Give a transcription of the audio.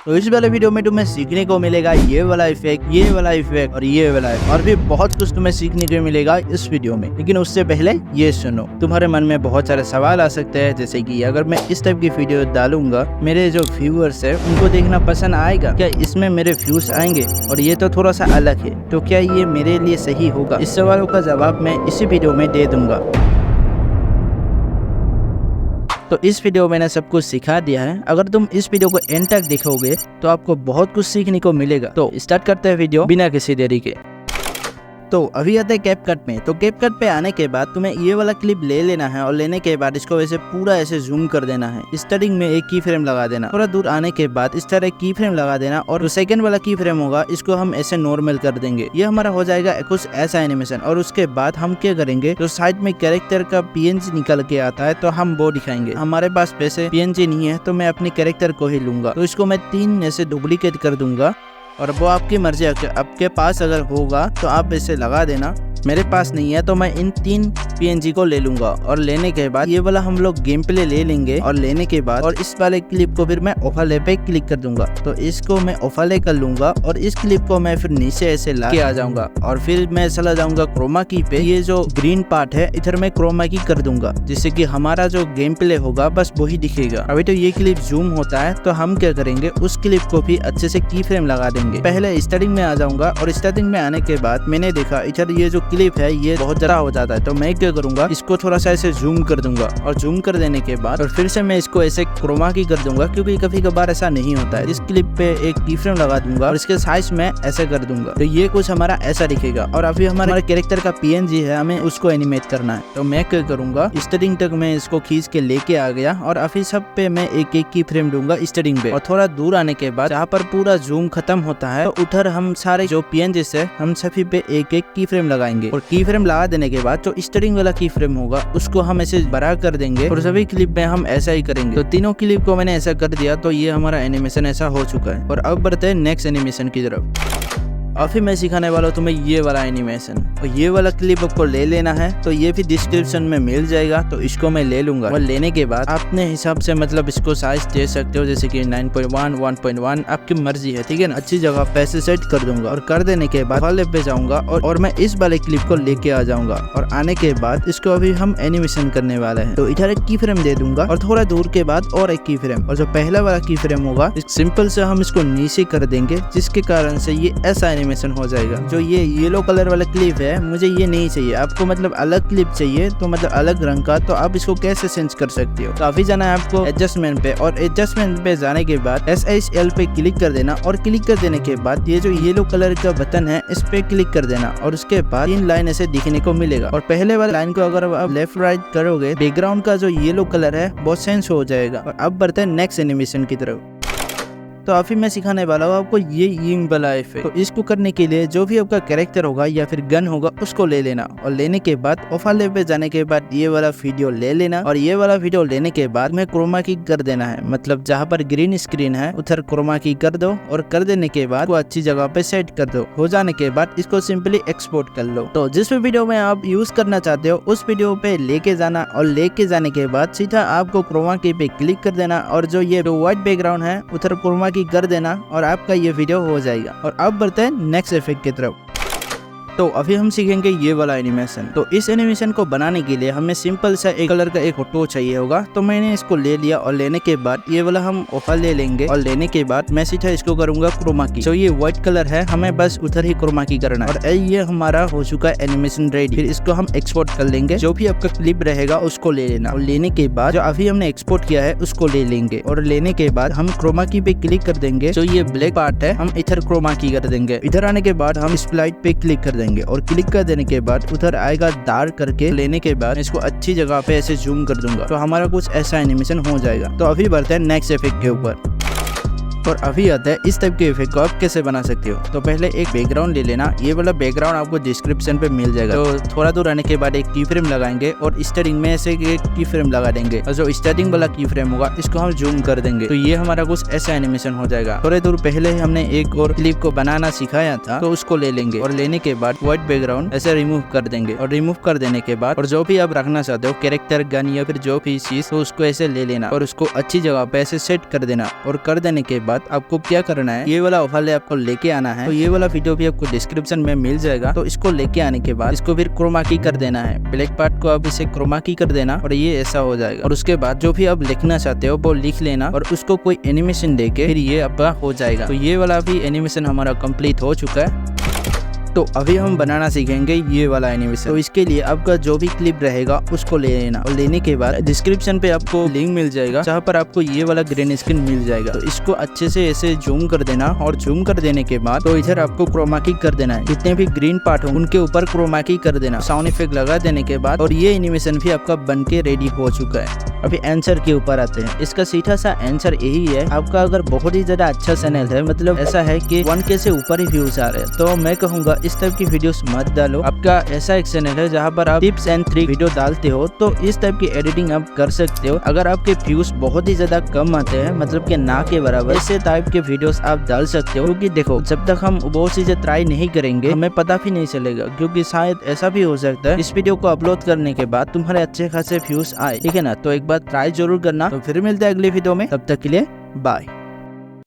तो इस वाले वीडियो में तुम्हें सीखने को मिलेगा ये वाला इफेक्ट, ये वाला इफेक्ट और ये वाला इफेक्ट, और भी बहुत कुछ तुम्हें सीखने को मिलेगा इस वीडियो में। लेकिन उससे पहले ये सुनो, तुम्हारे मन में बहुत सारे सवाल आ सकते हैं, जैसे कि अगर मैं इस टाइप की वीडियो डालूंगा मेरे जो व्यूअर्स है उनको देखना पसंद आएगा क्या, इसमें मेरे व्यूज आएंगे, और ये तो थोड़ा सा अलग है, तो क्या ये मेरे लिए सही होगा? इस सवालों का जवाब मैं इसी वीडियो में दे दूंगा। तो इस वीडियो में मैंने सब कुछ सिखा दिया है। अगर तुम इस वीडियो को एंड तक देखोगे तो आपको बहुत कुछ सीखने को मिलेगा। तो स्टार्ट करते हैं वीडियो बिना किसी देरी के। तो अभी आते हैं कैपकट में। तो कैपकट पे आने के बाद तुम्हें ये वाला क्लिप ले लेना है, और लेने के बाद इसको वैसे पूरा ऐसे जूम कर देना है। स्टार्टिंग में एक की फ्रेम लगा देना, थोड़ा दूर आने के बाद इस तरह की फ्रेम लगा देना, और जो सेकंड वाला की फ्रेम होगा इसको हम ऐसे नॉर्मल कर देंगे। ये हमारा हो जाएगा कुछ ऐसा एनिमेशन। और उसके बाद हम क्या करेंगे, जो साइड में कैरेक्टर का पीएनजी निकल के आता है तो हम वो दिखाएंगे। हमारे पास वैसे पीएनजी नहीं है तो मैं अपने कैरेक्टर को ही लूंगा। तो इसको मैं 3 ऐसे डुप्लीकेट कर दूंगा, और वो आपकी मर्जी है। आपके पास अगर होगा तो आप ऐसे लगा देना। मेरे पास नहीं है तो मैं इन 3 पीएनजी को ले लूंगा, और लेने के बाद ये वाला हम लोग गेम प्ले ले लेंगे। और लेने के बाद और इस वाले क्लिप को फिर मैं ओवरले पे क्लिक कर दूंगा। तो इसको मैं ओवरले कर लूंगा, और इस क्लिप को मैं फिर नीचे ऐसे ला के आ जाऊंगा, और फिर मैं चला जाऊंगा क्रोमा की पे। ये जो ग्रीन पार्ट है इधर मैं क्रोमा की कर दूंगा, जिससे कि हमारा जो गेम प्ले होगा बस वही दिखेगा। अभी तो ये क्लिप जूम होता है, तो हम क्या करेंगे, उस क्लिप को भी अच्छे से की फ्रेम लगा देंगे। पहले स्टार्टिंग में आ जाऊंगा, और स्टार्टिंग में आने के बाद मैंने देखा इधर ये जो क्लिप है ये बहुत जरा हो जाता है। तो मैं क्या करूंगा, इसको थोड़ा सा ऐसे जूम कर दूंगा, और जूम कर देने के बाद और फिर से मैं इसको ऐसे क्रोमा की कर दूंगा, क्योंकि कभी कभार ऐसा नहीं होता है। इस क्लिप पे एक की फ्रेम लगा दूंगा, और इसके साइज में ऐसे कर दूंगा, तो ये कुछ हमारा ऐसा दिखेगा। और अभी हमारे कैरेक्टर का पीएनजी है, हमें उसको एनिमेट करना है। तो मैं क्या करूंगा, स्टार्टिंग तक मैं इसको खींच के लेके आ गया, और अभी सब पे मैं एक एक की फ्रेम दूंगा स्टार्टिंग पे। और थोड़ा दूर आने के बाद जहाँ पर पूरा जूम खत्म होता है, तो उधर हम सारे जो पीएनजी है हम सभी पे एक एक की फ्रेम लगाएंगे। और की फ्रेम लगा देने के बाद जो स्टार्टिंग वाला की फ्रेम होगा उसको हम ऐसे बड़ा कर देंगे, और सभी क्लिप में हम ऐसा ही करेंगे। तो तीनों क्लिप को मैंने ऐसा कर दिया, तो ये हमारा एनिमेशन ऐसा हो चुका है। और अब बढ़ते हैं नेक्स्ट एनिमेशन की तरफ। अभी मैं सिखाने वाला हूँ तुम्हें ये वाला एनिमेशन, और ये वाला क्लिप आपको ले लेना है। तो ये भी डिस्क्रिप्शन में मिल जाएगा, तो इसको मैं ले लूंगा। और लेने के बाद अपने हिसाब से मतलब इसको साइज दे सकते हो, जैसे कि 9.1, 1.1 आपकी मर्जी है, ठीक है ना। अच्छी जगह पे से सेट कर दूंगा, और कर देने के बाद वाले पे जाऊंगा, और मैं इस वाले क्लिप को लेके आ जाऊंगा। और आने के बाद इसको अभी हम एनिमेशन करने वाले हैं। तो इधर एक की फ्रेम दे दूंगा, और थोड़ा दूर के बाद और एक की फ्रेम, और जो पहला वाला की फ्रेम होगा सिंपल से हम इसको नीचे कर देंगे, जिसके कारण से ये ऐसा एनिमेशन हो जाएगा। जो ये येलो कलर वाला क्लिप है, मुझे ये नहीं चाहिए। आपको मतलब अलग क्लिप चाहिए, तो मतलब अलग रंग का, तो आप इसको कैसे चेंज कर सकते हो। तो अभी जाना है आपको एडजस्टमेंट पे, और एडजस्टमेंट पे जाने के बाद SHL पे क्लिक कर देना, और क्लिक कर देने के बाद ये जो येलो कलर का बटन है इस पे क्लिक कर देना, और उसके बाद 3 लाइन ऐसे दिखने को मिलेगा। और पहले वाले लाइन को अगर आप लेफ्ट राइट करोगे, बैकग्राउंड का जो येलो कलर है वो चेंज हो जाएगा। और अब बढ़ते हैं नेक्स्ट एनिमेशन की तरफ। तो अभी मैं सिखाने वाला हूँ आपको ये यिंग वाला इफेक्ट। तो इसको करने के लिए जो भी आपका कैरेक्टर होगा या फिर गन होगा उसको ले लेना, और लेने के बाद ओवरले पे जाने के बाद ये वाला वीडियो ले लेना, और ये वाला वीडियो लेने के बाद में क्रोमा की कर देना है। मतलब जहाँ पर ग्रीन स्क्रीन है उधर क्रोमा की कर दो, और कर देने के बाद वो अच्छी जगह पे सेट कर दो। हो जाने के बाद इसको सिंपली एक्सपोर्ट कर लो। तो जिस भी वीडियो में आप यूज करना चाहते हो उस वीडियो पे लेके जाना, और लेके जाने के बाद सीधा आपको क्रोमा की पे क्लिक कर देना, और जो ये व्हाइट बैकग्राउंड है उधर क्रोमा की कर देना, और आपका ये वीडियो हो जाएगा। और अब बढ़ते हैं नेक्स्ट इफेक्ट की तरफ। तो अभी हम सीखेंगे ये वाला एनिमेशन। तो इस एनिमेशन को बनाने के लिए हमें सिंपल सा एक कलर का एक फोटो चाहिए होगा। तो मैंने इसको ले लिया, और लेने के बाद ये वाला हम ओफर ले लेंगे, और लेने के बाद मैं सीधा इसको करूंगा क्रोमा की। तो ये व्हाइट कलर है, हमें बस उधर ही क्रोमा की करना है। और ये हमारा हो चुका है एनिमेशन रेडी। फिर इसको हम एक्सपोर्ट कर लेंगे। जो भी आपका क्लिप रहेगा उसको ले लेना, और लेने के बाद जो अभी हमने एक्सपोर्ट किया है उसको ले लेंगे। और लेने के बाद हम क्रोमा की पे क्लिक कर देंगे। जो ये ब्लैक पार्ट है हम इधर क्रोमा की कर देंगे। इधर आने के बाद हम स्प्लाइट पे क्लिक कर देंगे, और क्लिक कर देने के बाद उधर आएगा डार्क करके। लेने के बाद इसको अच्छी जगह पे ऐसे जूम कर दूंगा, तो हमारा कुछ ऐसा एनिमेशन हो जाएगा। तो अभी बढ़ते हैं नेक्स्ट इफेक्ट के ऊपर। और अभी आता है इस टाइप के इफेक्ट को आप कैसे बना सकते हो। तो पहले एक बैकग्राउंड ले लेना, ये वाला बैकग्राउंड आपको डिस्क्रिप्शन पे मिल जाएगा। तो थोड़ा दूर आने के बाद एक की फ्रेम लगाएंगे, और स्टार्टिंग में ऐसे एक की फ्रेम लगा देंगे, और जो स्टार्टिंग वाला की फ्रेम होगा इसको हम जूम कर देंगे। तो ये हमारा कुछ ऐसा एनिमेशन हो जाएगा। थोड़े दूर पहले हमने एक और क्लिप को बनाना सिखाया था, तो उसको ले लेंगे, और लेने के बाद व्हाइट बैकग्राउंड ऐसे रिमूव कर देंगे। और रिमूव कर देने के बाद और जो भी आप रखना चाहते हो कैरेक्टर, गन या फिर जो भी चीज, तो उसको ऐसे ले लेना, और उसको अच्छी जगह पे ऐसे सेट कर देना। और कर देने के बाद बाद आपको क्या करना है, ये वाला ओवरले आपको लेके आना है। तो ये वाला वीडियो भी आपको डिस्क्रिप्शन में मिल जाएगा। तो इसको लेके आने के बाद इसको फिर क्रोमा की कर देना है, ब्लैक पार्ट को आप इसे क्रोमा की कर देना और ये ऐसा हो जाएगा। और उसके बाद जो भी आप लिखना चाहते हो वो लिख लेना और उसको कोई एनिमेशन देके फिर ये आपका हो जाएगा। तो ये वाला भी एनिमेशन हमारा कंप्लीट हो चुका है। तो अभी हम बनाना सीखेंगे ये वाला एनिमेशन। तो इसके लिए आपका जो भी क्लिप रहेगा उसको ले लेना और लेने के बाद डिस्क्रिप्शन पे आपको लिंक मिल जाएगा जहाँ पर आपको ये वाला ग्रीन स्क्रीन मिल जाएगा। तो इसको अच्छे से ऐसे जूम कर देना और जूम कर देने के बाद तो इधर आपको क्रोमा की कर देना है। जितने भी ग्रीन पार्ट हो उनके ऊपर क्रोमा की कर देना, साउंड इफेक्ट लगा देने के बाद और ये एनिमेशन भी आपका बन के रेडी हो चुका है। अभी आंसर के ऊपर आते हैं। इसका सीधा सा आंसर यही है, आपका अगर बहुत ही ज्यादा अच्छा चैनल है, मतलब ऐसा है कि 1K से ऊपर ही व्यूज आ रहे हैं, तो मैं कहूंगा इस टाइप की वीडियोस मत डालो। आपका ऐसा एक चैनल है जहां पर आप टिप्स एंड ट्रिक वीडियो डालते हो, तो इस टाइप की एडिटिंग आप कर सकते हो। अगर आपके व्यूज बहुत ही ज्यादा कम आते हैं, मतलब कि ना के बराबर, ऐसे टाइप के वीडियोस आप डाल सकते हो। क्योंकि देखो, जब तक हम वो चीजें ट्राई नहीं करेंगे हमें पता भी नहीं चलेगा। क्योंकि शायद ऐसा भी हो सकता है इस वीडियो को अपलोड करने के बाद तुम्हारे अच्छे खासे व्यूज आए, ठीक है ना। तो एक बार ट्राई जरूर करना। तो फिर मिलते हैं अगले वीडियो में, तब तक के लिए बाय।